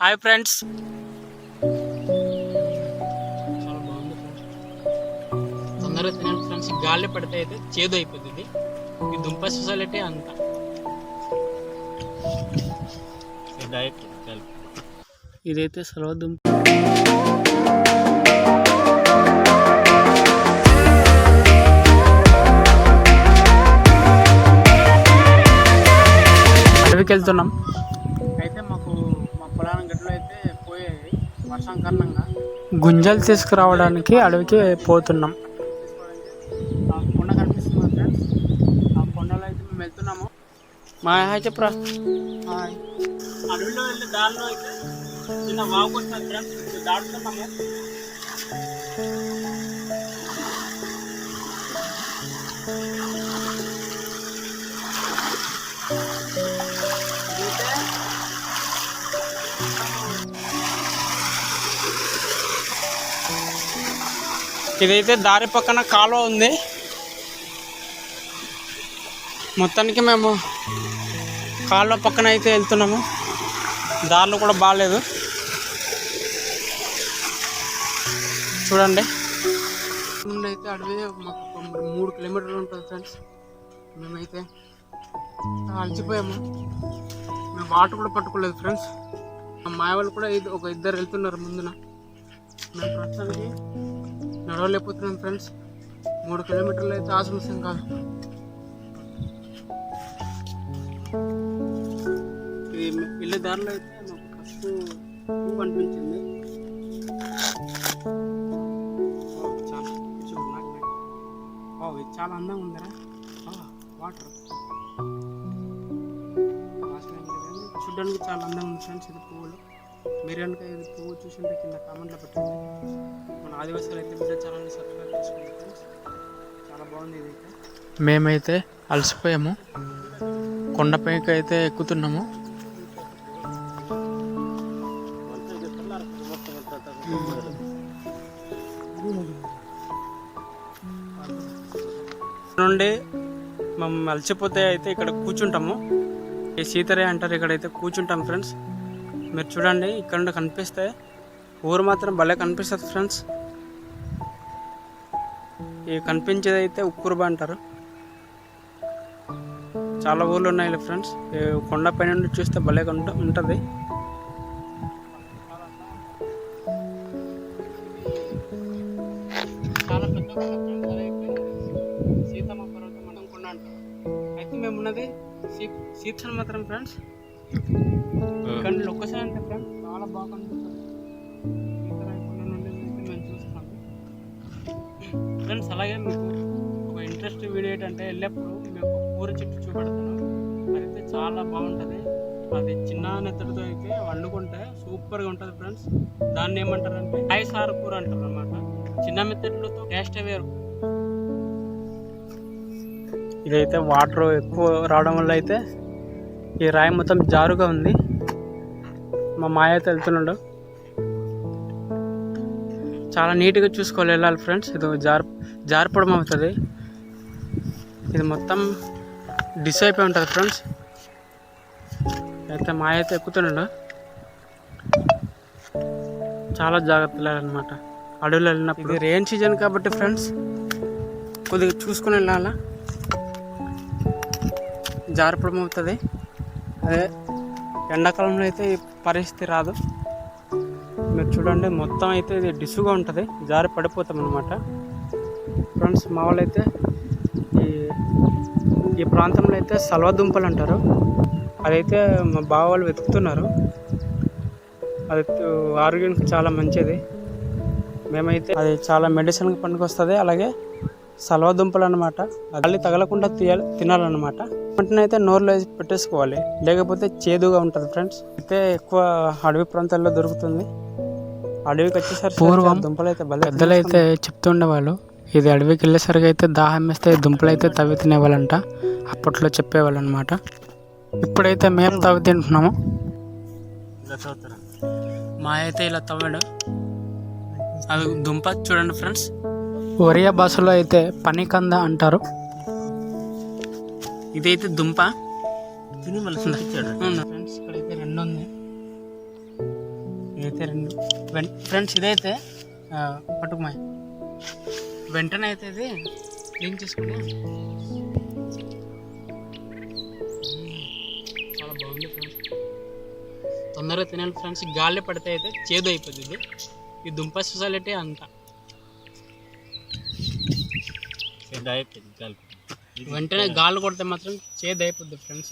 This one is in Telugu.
హాయ్ ఫ్రెండ్స్, చాలా బాగుంది ఫ్రెండ్స్. తొందరగా తినండి ఫ్రెండ్స్. గాలి పడితే అయితే చేదు అయిపోతుంది. ఈ దుంప స్పెషాలిటీ అంతా. ఇదైతే సర్వ దుంప. అడవికి వెళ్తున్నాం. అయితే మా పొలాల గడ్డలో అయితే పోయేది వర్షం కారణంగా గుంజలు తీసుకురావడానికి అడవికి పోతున్నాం. ఆ కొండ కనిపిస్తుంది ఫ్రెండ్స్. ఆ కొండలో అయితే మేము వెళ్తున్నాము. మా హాయ్ చెప్పరా. హాయ్. అడవిలో వెళ్ళే దారిలో అయితే చిన్న వాగు వస్తుంది ఫ్రెండ్స్. దాటుతున్నాము. ఇదైతే దారి పక్కన కాలువ ఉంది. మొత్తానికి మేము కాలువ పక్కన అయితే వెళ్తున్నాము. దారిలో కూడా బాగాలేదు చూడండి. నుండి అయితే అడవి మాకు 3 కిలోమీటర్లు ఉంటుంది ఫ్రెండ్స్. మేమైతే అలసిపోయాము. మేము వాటర్ కూడా పట్టుకోలేదు ఫ్రెండ్స్. మా వాళ్ళు కూడా ఒక ఇద్దరు వెళ్తున్నారు ముందున. మేము ప్రస్తుతానికి నడవలేకపోతున్నాం ఫ్రెండ్స్. 3 కిలోమీటర్లు అయితే ఆశంసం కాదు. ఇది వెళ్ళే దారిలో అయితే మాకు ఫస్ట్ పువ్వు అనిపించింది. ఇది చాలా అందంగా ఉందరా. వాటర్ చూడడానికి చాలా అందంగా ఉంది ఫ్రెండ్స్. ఇది పువ్వులు. మీరు కనుక ఇది పువ్వు చూసింటే కింద కామెంట్లో పెట్టండి. మన ఆదివాసులు అయితే బిడ్డ ఛానల్ని సబ్స్క్రైబ్ చేసుకోండి ఫ్రెండ్స్. చాలా బాగుంది ఇది. మేమైతే అలసిపోయాము. కొండపైకి అయితే ఎక్కుతున్నాము. నుండి మేము అలసిపోతే అయితే ఇక్కడ కూర్చుంటాము. ఈ సీతరే అంటారు. ఇక్కడైతే కూర్చుంటాం ఫ్రెండ్స్. మీరు చూడండి, ఇక్కడ నుండి కనిపిస్తే ఊరు మాత్రం భలే కనిపిస్తుంది ఫ్రెండ్స్. ఈ కనిపించేది అయితే ఉక్కురుబ అంటారు. చాలా ఊర్లు ఉన్నాయి ఫ్రెండ్స్. కొండపై నుండి చూస్తే భలే ఉంటుంది. చాలా పెద్ద సీతమ్మ పర్వతం మనం కొండ అంటారు. అయితే మేము ఉన్నది సీతమ్మ మాత్రం ఫ్రెండ్స్. ఇక్కడ లొకేషన్ అంటే ఫ్రెండ్స్ చాలా బాగా కనిపిస్తుంది. సీతరాయ కొండ నుండి మేము చూస్తున్నాము ఫ్రెండ్స్. అలాగే మీకు ఒక ఇంట్రెస్ట్ వీడియో ఏంటంటే వెళ్ళేప్పుడు మేము ఒక కూర చెట్టు చూపెడుతున్నాం. అదైతే చాలా బాగుంటుంది. అది చిన్న నెత్తడితో అయితే వండుకుంటే సూపర్గా ఉంటుంది ఫ్రెండ్స్. దాన్ని ఏమంటారంటే కాయసార కూర అంటారు అన్నమాట. చిన్న మెత్తడితో టేస్ట్ వేరు. ఇదైతే వాటర్ ఎక్కువ రావడం వల్ల అయితే ఈ రాయి మొత్తం జారుగా ఉంది. మా మాయ అయితే వెళ్తున్నాడు. చాలా నీట్గా చూసుకోవాలి వెళ్ళాలి ఫ్రెండ్స్. ఇది జారిపడం అవుతుంది. ఇది మొత్తం డిస్ అయిపోయి ఉంటుంది ఫ్రెండ్స్. అయితే మాయ అయితే ఎక్కుతున్నాడు. చాలా జాగ్రత్తలు వెళ్ళాలన్నమాట అడవిలో వెళ్ళినప్పుడు. ఇది రెయిన్ సీజన్ కాబట్టి ఫ్రెండ్స్ కొద్దిగా చూసుకొని వెళ్ళాలా. జారిపడం అవుతుంది. అదే ఎండాకాలంలో అయితే ఈ పరిస్థితి రాదు. మీరు చూడండి, మొత్తం అయితే ఇది డిస్సుగా ఉంటుంది. జారి పడిపోతాం అన్నమాట ఫ్రెండ్స్. మా వాళ్ళు అయితే ఈ ప్రాంతంలో అయితే సల్వ దుంపలు అంటారు. అదైతే మా బావ వాళ్ళు వెతుకుతున్నారు. అది ఆరోగ్యానికి చాలా మంచిది. మేమైతే అది చాలా మెడిసిన్కి పనికొస్తుంది. అలాగే సల్వ దుంపలు అనమాట. అది తగలకుండా తినాలన్నమాట. వెంటనే అయితే నోరులో పెట్టేసుకోవాలి, లేకపోతే చేదుగా ఉంటుంది ఫ్రెండ్స్. అయితే ఎక్కువ అడవి ప్రాంతాల్లో దొరుకుతుంది. అడవికి వచ్చేసరికి పూర్వం దుంపలు అయితే పెద్దలు అయితే చెప్తుండేవాళ్ళు. ఇది అడవికి వెళ్ళేసరికి అయితే దాహం వేస్తే దుంపలు అయితే తవ్వి తినేవాళ్ళంట. అప్పట్లో చెప్పేవాళ్ళు అనమాట. ఇప్పుడైతే మేము తవ్వి తింటున్నాము. మా అయితే ఇలా తవ్వాడు. అది దుంప చూడండి ఫ్రెండ్స్. ఒరియా భాషలో అయితే పనికంద అంటారు. ఇదైతే దుంప తిని మళ్ళీ ఫ్రెండ్స్. ఇక్కడైతే 2 ఉంది. అయితే రెండు ఫ్రెండ్స్ ఇదైతే పట్టుకుమాయి వెంటనే అయితే ఇది క్లీన్ చేసుకుని చాలా బాగుంది ఫ్రెండ్స్. తొందరగా తినాలి ఫ్రెండ్స్. గాలి పడితే అయితే చేదు అయిపోతుంది ఇది. ఈ దుంప స్పెషాలిటీ అంతా. వెంటనే గాలి కొడితే మాత్రం చేదు అయిపోద్ది ఫ్రెండ్స్.